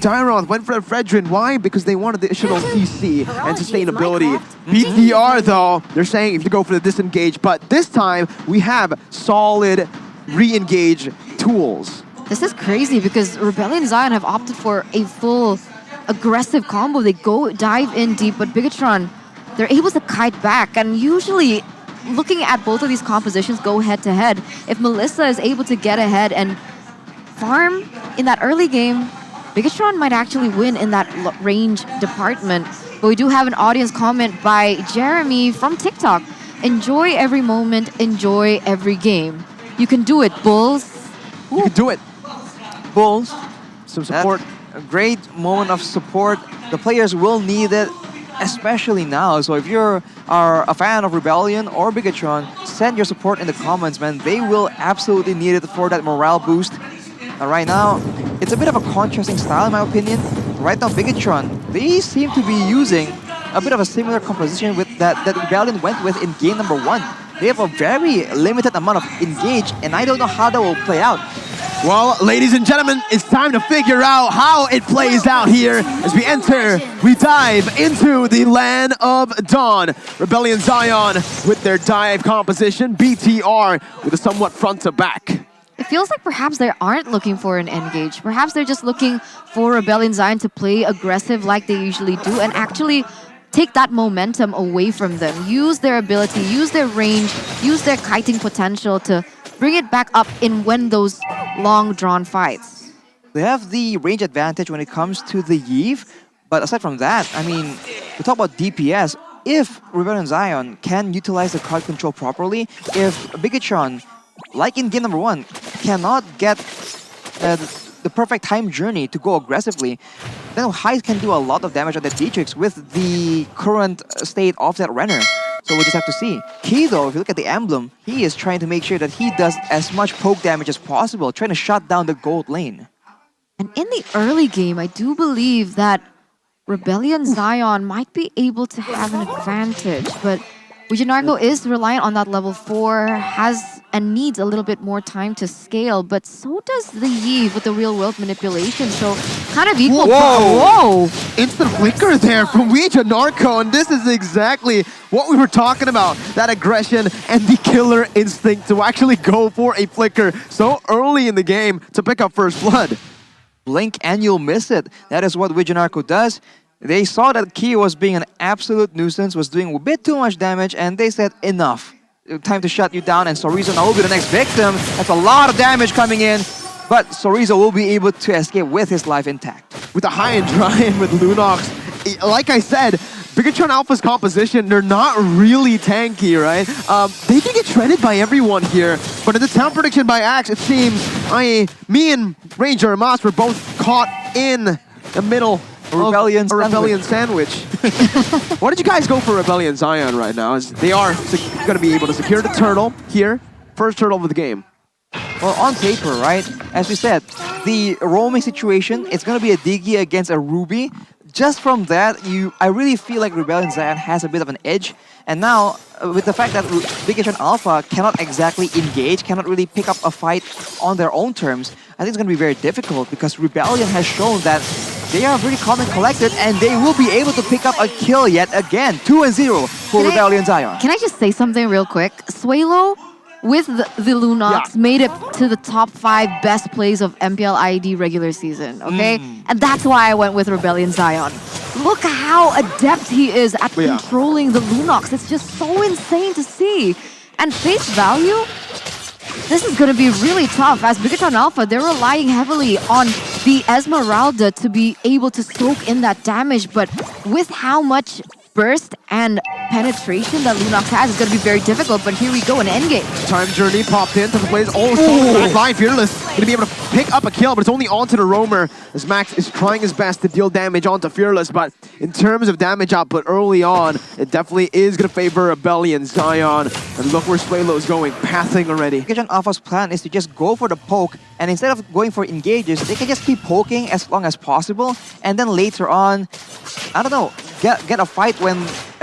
Dairon went for Fredrin. Why? Because they wanted the additional CC and sustainability. BTR, though, they're saying if you go for the disengage, but this time we have solid re-engage tools. This is crazy because Rebellion Zion have opted for a full aggressive combo. They go dive in deep, but Bigatron, they're able to kite back. And usually, looking at both of these compositions go head-to-head, if Melissa is able to get ahead and farm in that early game, Bigatron might actually win in that range department. But we do have an audience comment by Jeremy from TikTok. Enjoy every moment, enjoy every game. You can do it, Bulls. You can do it. Bulls. Some support. A great moment of support. The players will need it, especially now. So if you're a fan of Rebellion or Bigatron, send your support in the comments, man. They will absolutely need it for that morale boost. Right now, it's a bit of a contrasting style in my opinion. Right now, Bigatron, they seem to be using a bit of a similar composition with that Rebellion went with in game number 1. They have a very limited amount of engage, and I don't know how that will play out. Well, ladies and gentlemen, it's time to figure out how it plays out here as we dive into the land of Dawn. Rebellion Zion with their dive composition, BTR with a somewhat front to back. It feels like perhaps they aren't looking for an engage. Perhaps they're just looking for Rebellion Zion to play aggressive like they usually do and actually take that momentum away from them. Use their ability, use their range, use their kiting potential to bring it back up in when those long-drawn fights. They have the range advantage when it comes to the Yve, but aside from that, I mean, we talk about DPS. If Rebellion Zion can utilize the card control properly, if Bigatron, like in game number 1, cannot get the perfect time journey to go aggressively, then Hyde can do a lot of damage on the Dietrich with the current state of that Renner. So we'll just have to see. Key though, if you look at the emblem, he is trying to make sure that he does as much poke damage as possible, trying to shut down the gold lane. And in the early game, I do believe that Rebellion Zion might be able to have an advantage, but Wijanargo is reliant on that level 4, has and needs a little bit more time to scale, but so does the Yve with the real-world manipulation, so kind of equal. Whoa! Instant flicker there from Wijanargo, and this is exactly what we were talking about, that aggression and the killer instinct to actually go for a flicker so early in the game to pick up first blood. Blink and you'll miss it. That is what Wijanargo does. They saw that Key was being an absolute nuisance, was doing a bit too much damage, and they said, enough. Time to shut you down, and Sorizo now will be the next victim. That's a lot of damage coming in, but Sorizo will be able to escape with his life intact. With the high and dry and with Lunox, like I said, Bigatron Alpha's composition, they're not really tanky, right? They can get shredded by everyone here, but in the town prediction by Axe, it seems me and Ranger and Mas were both caught in the middle a Rebellion sandwich. Why did you guys go for Rebellion Zion right now? As they are going to be able to secure the turtle here. First turtle of the game. Well, on paper, right? As we said, the roaming situation, it's going to be a Diggy against a Ruby. Just from that, I really feel like Rebellion Zion has a bit of an edge. And now, with the fact that Bigatron Alpha cannot exactly engage, cannot really pick up a fight on their own terms, I think it's going to be very difficult because Rebellion has shown that they are very calm and collected, and they will be able to pick up a kill yet again. 2-0 for Rebellion Zion. Can I just say something real quick? Suelo with the Lunox made it to the top 5 best plays of MPL ID regular season, okay? And that's why I went with Rebellion Zion. Look how adept he is at controlling the Lunox. It's just so insane to see. And face value, this is going to be really tough. As Bigatron Alpha, they're relying heavily on the Esmeralda to be able to soak in that damage, but with how much burst and penetration that Lunox has, it's going to be very difficult, but here we go, an endgame. Time Journey popped in to the plays. Oh, fine, Fearless. Going to be able to pick up a kill, but it's only onto the Roamer as Max is trying his best to deal damage onto Fearless, but in terms of damage output early on, it definitely is going to favor Rebellion Zion. And look where Swalo is going, pathing already. Bigatron Alpha's plan is to just go for the poke, and instead of going for engages, they can just keep poking as long as possible, and then later on, I don't know, get a fight when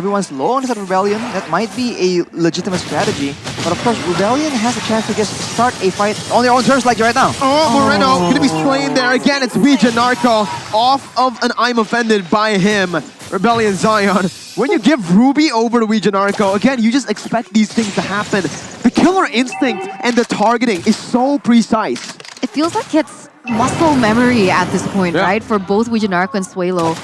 everyone's low on this Rebellion, that might be a legitimate strategy. But of course, Rebellion has a chance to just start a fight on their own terms like right now. Oh, Moreno gonna be slain there again. It's Ouija Narco off of an I'm offended by him. Rebellion Zion. When you give Ruby over to Ouija Narco, again, you just expect these things to happen. The killer instinct and the targeting is so precise. It feels like it's muscle memory at this point, right? For both Ouija Narco and Suelo.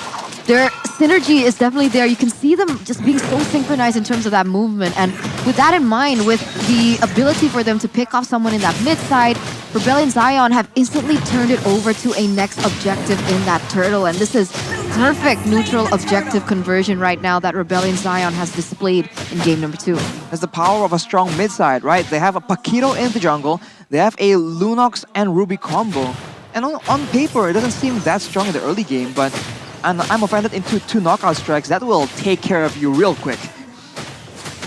Their synergy is definitely there. You can see them just being so synchronized in terms of that movement. And with that in mind, with the ability for them to pick off someone in that mid side, Rebellion Zion have instantly turned it over to a next objective in that turtle. And this is perfect neutral objective conversion right now that Rebellion Zion has displayed in game number 2. That's the power of a strong mid side, right? They have a Paquito in the jungle. They have a Lunox and Ruby combo. And on paper, it doesn't seem that strong in the early game, but I'm offended into 2 knockout strikes. That will take care of you real quick.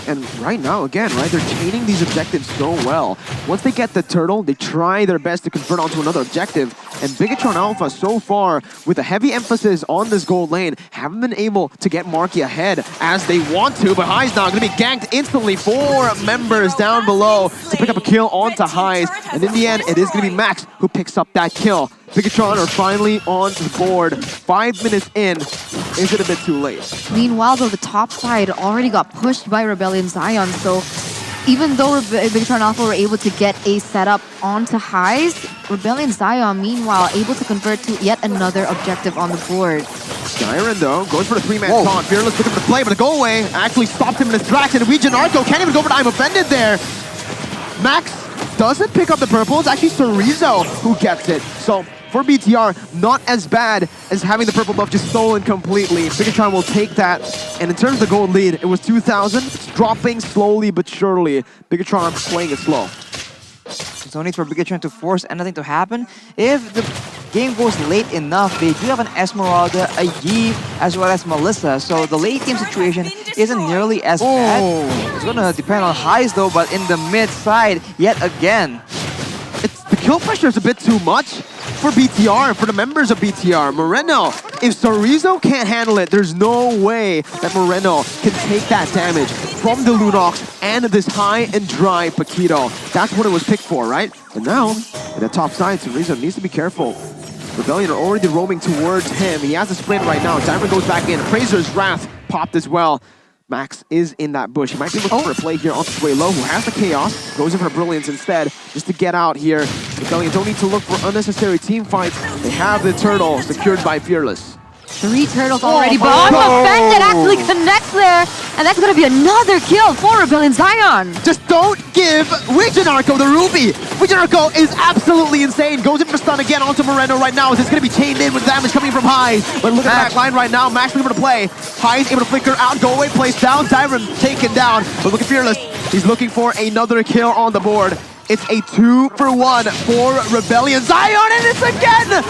And right now, again, right, they're chaining these objectives so well. Once they get the turtle, they try their best to convert onto another objective. And Bigatron Alpha, so far, with a heavy emphasis on this gold lane, haven't been able to get Marky ahead as they want to. But High's now going to be ganked instantly. 4 members down below to pick up a kill onto Highs. And in the end, it is going to be Max who picks up that kill. Bigatron are finally on the board. 5 minutes in. Is it a bit too late? Meanwhile, though, the top side already got pushed by Rebellion Zion, so even though Bigatron Alpha were able to get a setup onto Highs, Rebellion Zion, meanwhile, able to convert to yet another objective on the board. Siren, though, goes for the 3-man taunt. Fearless looking for the play, but the go away actually stopped him in his tracks, and Ouija Narco can't even go for the I'm offended there. Max doesn't pick up the purple. It's actually Cerezo who gets it. So for BTR, not as bad as having the purple buff just stolen completely. Bigatron will take that. And in terms of the gold lead, it was 2,000. It's dropping slowly but surely. Bigatron playing it slow. There's no need for Bigatron to force anything to happen. If the game goes late enough, they do have an Esmeralda, a Yi, as well as Melissa. So the late game situation isn't nearly as bad. It's gonna depend on Highs though, but in the mid side, yet again. The kill pressure is a bit too much for BTR, for the members of BTR. Moreno, if Cerezo can't handle it, there's no way that Moreno can take that damage from the Lunox and this high and dry Paquito. That's what it was picked for, right? And now, at the top side, Cerezo needs to be careful. Rebellion are already roaming towards him. He has a split right now. Diamond goes back in. Fraser's Wrath popped as well. Max is in that bush. He might be looking for a play here onto Suelo, who has the Chaos. Goes in for Brilliance instead, just to get out here. Rebellion don't need to look for unnecessary team fights. They have the turtle secured by Fearless. 3 turtles already, but Offended actually connects there, and that's going to be another kill for Rebellion Zion. Just don't give Ouija Narco the Ruby. Ouija Narco is absolutely insane. Goes in for stun again onto Moreno right now. It's going to be chained in with damage coming from Highs. But look at the back line right now. Max looking for the play. Highs able to flicker out. Go away, place down. Tyron taken down. But look at Fearless. He's looking for another kill on the board. It's a 2-for-1 for Rebellion Zion, and it's again!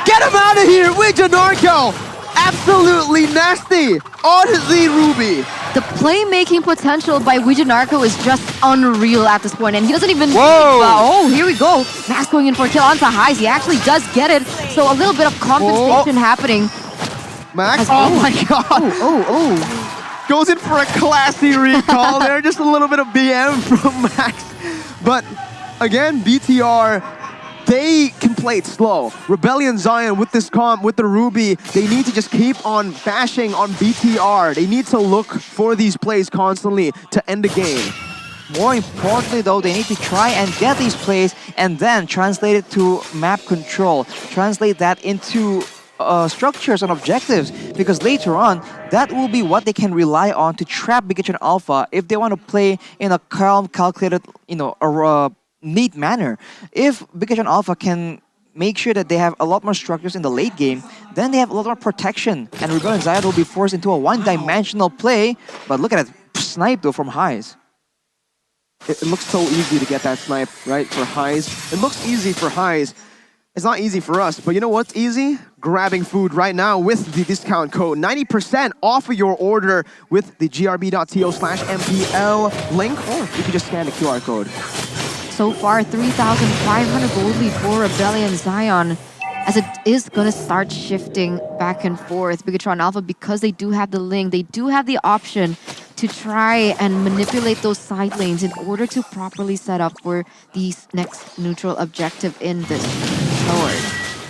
Get him out of here, Ouija Narco! Absolutely nasty on the Ruby. The playmaking potential by Ouija Narco is just unreal at this point, and he doesn't even... Whoa! Here we go. Max going in for a kill onto Highs. He actually does get it, so a little bit of compensation happening. Max, oh my god! Goes in for a classy recall there, just a little bit of BM from Max. But again, BTR, they can play it slow. Rebellion Zion with this comp, with the Ruby, they need to just keep on bashing on BTR. They need to look for these plays constantly to end the game. More importantly though, they need to try and get these plays and then translate it to map control. Translate that into structures and objectives, because later on, that will be what they can rely on to trap Bigatron Alpha if they want to play in a calm, calculated, neat manner. If Bigatron Alpha can make sure that they have a lot more structures in the late game, then they have a lot more protection, and Rebellion Zion will be forced into a one-dimensional play. But look at that snipe though from Highs. It looks so easy to get that snipe, right, for Highs. It looks easy for Highs. It's not easy for us, but you know what's easy? Grabbing food right now with the discount code. 90% off of your order with the grb.to/MPL link, or you can just scan the QR code. So far, 3,500 gold lead for Rebellion Zion. as it is going to start shifting back and forth. Bigatron Alpha, because they do have the link, they do have the option to try and manipulate those side lanes in order to properly set up for the next neutral objective in this Lord.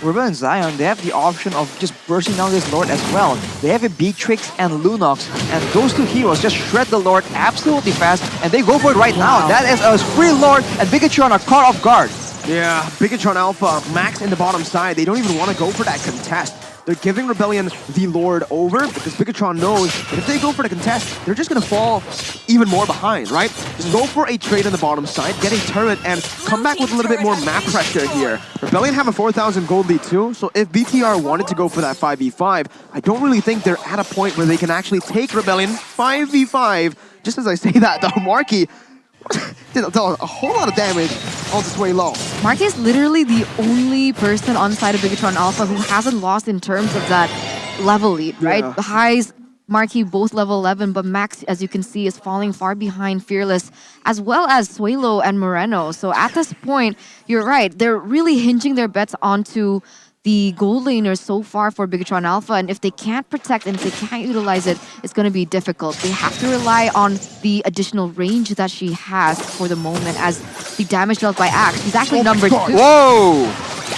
Rebel and Zion, they have the option of just bursting down this Lord as well. They have a Beatrix and Lunox, and those two heroes just shred the Lord absolutely fast, and they go for it right now. That is a free Lord, and Bigatron are caught off guard. Yeah, Bigatron Alpha, Max in the bottom side. They don't even want to go for that contest. They're giving Rebellion the Lord over because Bigatron knows that if they go for the contest, they're just going to fall even more behind, right? Just go for a trade on the bottom side, get a turret, and come back with a little bit more map pressure here. Rebellion have a 4,000 gold lead too, so if BTR wanted to go for that 5v5, I don't really think they're at a point where they can actually take Rebellion 5v5. Just as I say that, though, Marky did a whole lot of damage on this way low. Marky is literally the only person on side of Bigatron Alpha who hasn't lost in terms of that level lead, right? Yeah. Highs, Marky both level 11, but Max, as you can see, is falling far behind Fearless, as well as Suelo and Moreno. So at this point, you're right, they're really hinging their bets onto the gold laners so far for Bigatron Alpha, and if they can't protect and if they can't utilize it, it's going to be difficult. They have to rely on the additional range that she has for the moment as the damage dealt by Axe. He's actually number 2. Whoa!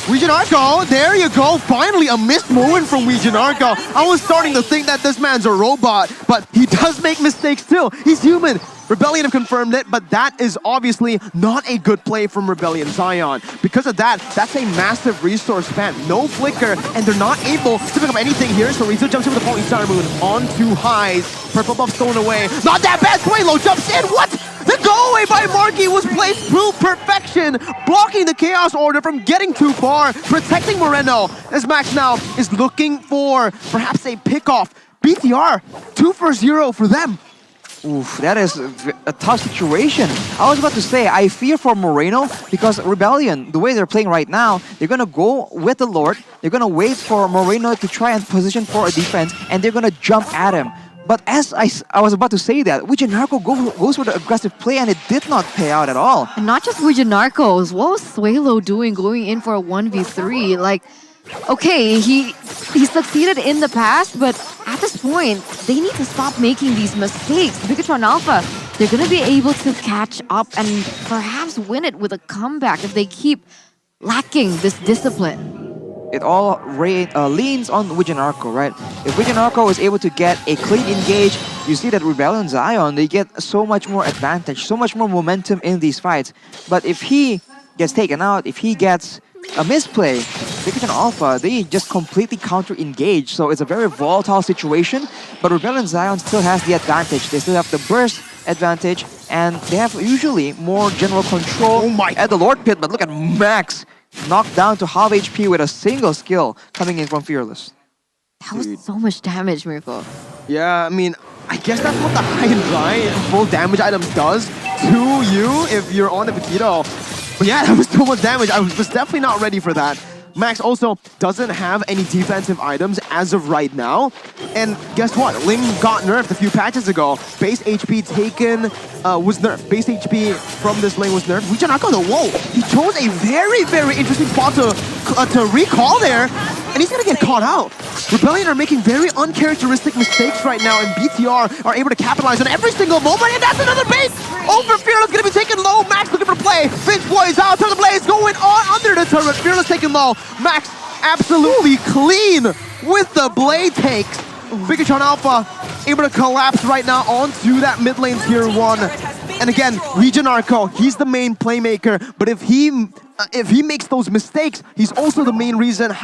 Region Arco, there you go. Finally, a missed moment from Region Arco. I was starting to think that this man's a robot, but he does make mistakes too. He's human. Rebellion have confirmed it, but that is obviously not a good play from Rebellion Zion. Because of that, that's a massive resource spent. No flicker, and they're not able to pick up anything here, so Rizzo jumps in with the Polystar Moon onto Highs. Purple buff stolen away. Not that bad! Suelo jumps in! What? The go-away by Marky was played through perfection, blocking the Chaos Order from getting too far, protecting Moreno, as Max now is looking for perhaps a pick-off. BTR, 2 for 0 for them. Oof, that is a tough situation. I was about to say, I fear for Moreno because Rebellion, the way they're playing right now, they're going to go with the Lord, they're going to wait for Moreno to try and position for a defense, and they're going to jump at him. But as I was about to say that, Wijinarco goes for the aggressive play, and it did not pay out at all. And not just Wijinarco, what was Suelo doing going in for a 1v3? Like, okay, he succeeded in the past, but at this point, they need to stop making these mistakes. Bigatron Alpha, they're going to be able to catch up and perhaps win it with a comeback if they keep lacking this discipline. It all leans on Wijinarco, right? If Wijinarco is able to get a clean engage, you see that Rebellion Zion, they get so much more advantage, so much more momentum in these fights. But if he gets taken out, if he gets a misplay, Bigatron Alpha, they just completely counter-engage. So it's a very volatile situation, but Rebellion Zion still has the advantage. They still have the burst advantage, and they have usually more general control at the Lord Pit. But look at Max, knocked down to half HP with a single skill coming in from Fearless. That was so much damage, Miracle. Yeah, I mean, I guess that's what the high and dry full damage items does to you if you're on the Vegito. But yeah, that was so much damage. I was definitely not ready for that. Max also doesn't have any defensive items as of right now. And guess what? Ling got nerfed a few patches ago. Base HP taken was nerfed. Base HP from this Ling was nerfed. Wijinarco, though, whoa! He chose a very, very interesting spot to recall there. And he's gonna get caught out. Rebellion are making very uncharacteristic mistakes right now, and BTR are able to capitalize on every single moment, and that's another base! Over Fearless gonna be taken low. Max looking for play. Finch boys out, turn the blaze going on under the turret. Fearless taken low. Max absolutely clean with the blade takes. Bigatron Alpha able to collapse right now onto that mid lane tier 1. And again, Wijinarco, he's the main playmaker, but if he makes those mistakes, he's also the main reason as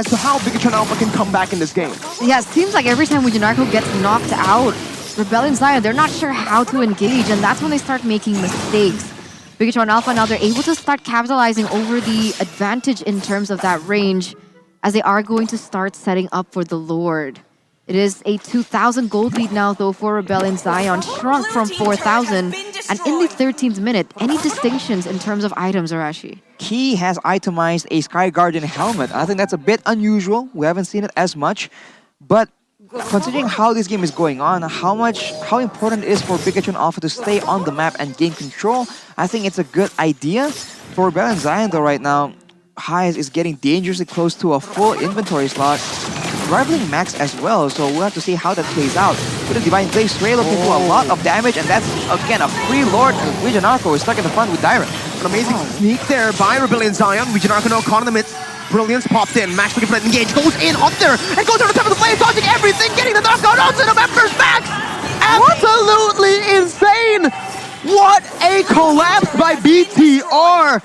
to how Bigatron Alpha can come back in this game. Yeah, it seems like every time Wijinarco gets knocked out, Rebellion Zion, they're not sure how to engage, and that's when they start making mistakes. Bigatron Alpha now, they're able to start capitalizing over the advantage in terms of that range, as they are going to start setting up for the Lord. It is a 2,000 gold lead now, though, for Rebellion Zion, shrunk from 4,000. And in the 13th minute, any distinctions in terms of items, Arashi? Key has itemized a Sky Guardian helmet. I think that's a bit unusual. We haven't seen it as much. But considering how this game is going on, how important it is for Bigatron Alpha to stay on the map and gain control, I think it's a good idea. For Rebellion Zion, though, right now, Highs is getting dangerously close to a full inventory slot, rivaling Max as well, so we'll have to see how that plays out. With the Divine Blaze, Stray looking for a lot of damage, and that's, again, a free Lord. Vijanarko is stuck in the front with Dyron. An amazing sneak there by Rebellion Zion. Vijanarko now caught in the midst. Brilliance popped in. Max looking for that engage. Goes in up there and goes over the top of the flame, dodging everything, getting the knockout onto the members. Max! Absolutely insane! What a collapse by BTR!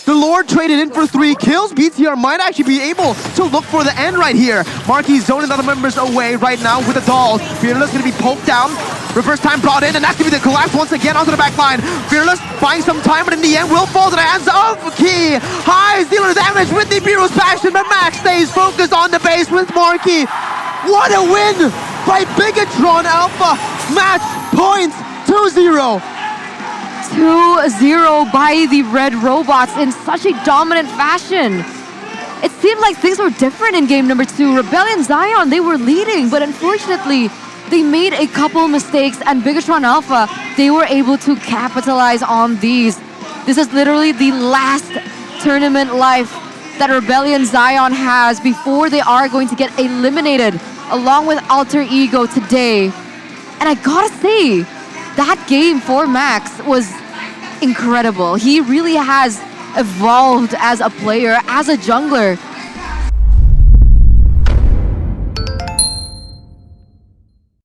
The Lord traded in for 3 kills. BTR might actually be able to look for the end right here. Marquis zoning the other members away right now with the dolls. Fearless gonna be poked down. Reverse time brought in, and that's gonna be the collapse once again onto the back line. Fearless buying some time, but in the end will fall to the hands of Key. Highs dealing damage with the Beerus Passion, but Max stays focused on the base with Marquis. What a win by Bigatron Alpha. Match points 2-0. 2-0 by the Red Robots in such a dominant fashion. It seemed like things were different in game number 2. Rebellion Zion, they were leading, but unfortunately, they made a couple mistakes, and Bigatron Alpha, they were able to capitalize on these. This is literally the last tournament life that Rebellion Zion has before they are going to get eliminated along with Alter Ego today. And I gotta say, that game for Max was incredible. He really has evolved as a player, as a jungler.